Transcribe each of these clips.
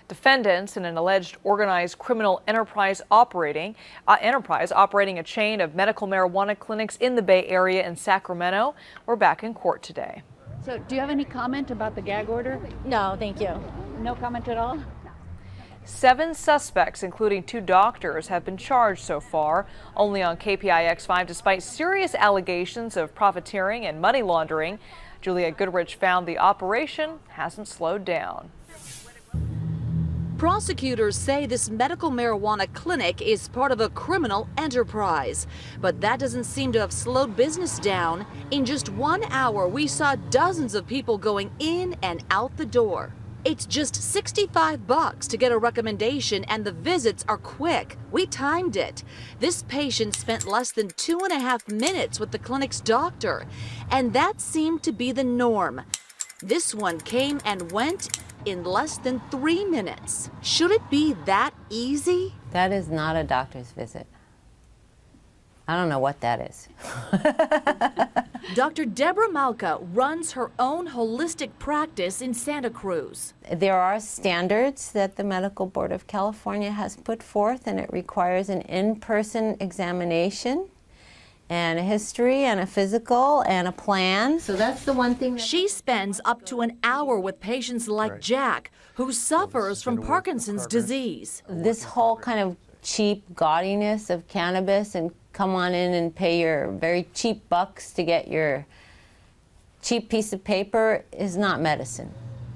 Defendants in an alleged organized criminal enterprise operating a chain of medical marijuana clinics in the Bay Area and Sacramento were back in court today. So do you have any comment about the gag order? No, thank you. No comment at all? 7 suspects, including 2 doctors, have been charged so far, only on KPIX5, despite serious allegations of profiteering and money laundering. Juliette Goodrich found the operation hasn't slowed down. Prosecutors say this medical marijuana clinic is part of a criminal enterprise, but that doesn't seem to have slowed business down. In just 1 hour, we saw dozens of people going in and out the door. It's just $65 to get a recommendation, and the visits are quick. We timed it. This patient spent less than 2.5 minutes with the clinic's doctor, and that seemed to be the norm. This one came and went in less than 3 minutes. Should it be that easy? That is not a doctor's visit. I don't know what that is. Dr. Deborah Malka runs her own holistic practice in Santa Cruz. There are standards that the Medical Board of California has put forth, and it requires an in-person examination and a history and a physical and a plan. So that's the one thing. She spends up to an hour with patients like Jack, who suffers from Parkinson's disease. This whole kind of cheap gaudiness of cannabis and come on in and pay your very cheap bucks to get your cheap piece of paper is not medicine.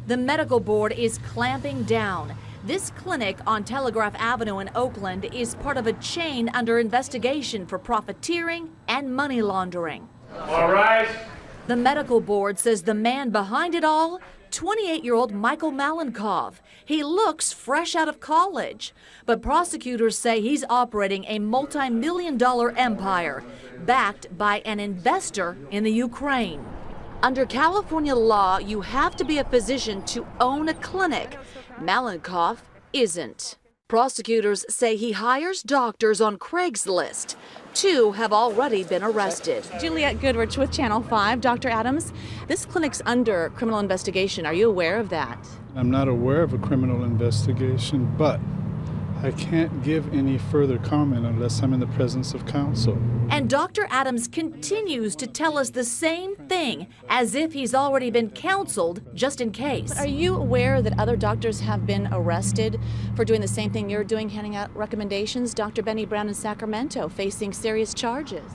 The medical board is clamping down. This clinic on Telegraph Avenue in Oakland is part of a chain under investigation for profiteering and money laundering. All right. The medical board says the man behind it all, 28-year-old Michael Malenkov. He looks fresh out of college, but prosecutors say he's operating a multi-million-dollar empire backed by an investor in the Ukraine. Under California law, you have to be a physician to own a clinic. Malenkov isn't. Prosecutors say he hires doctors on Craigslist. 2 have already been arrested. Juliette Goodrich with Channel 5. Dr. Adams, this clinic's under criminal investigation. Are you aware of that? I'm not aware of a criminal investigation, but I can't give any further comment unless I'm in the presence of counsel. And Dr. Adams continues to tell us the same thing, as if he's already been counseled just in case. Are you aware that other doctors have been arrested for doing the same thing you're doing, handing out recommendations? Dr. Benny Brown in Sacramento facing serious charges.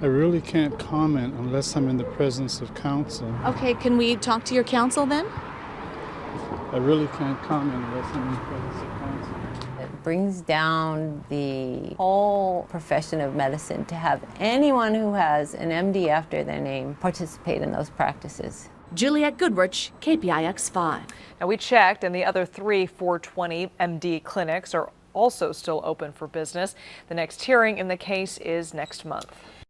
I really can't comment unless I'm in the presence of counsel. Okay, can we talk to your counsel then? I really can't comment unless I'm in the presence of counsel. It brings down the whole profession of medicine to have anyone who has an MD after their name participate in those practices. Juliette Goodrich, KPIX5. Now, we checked, and the other 3 420 MD clinics are also still open for business. The next hearing in the case is next month.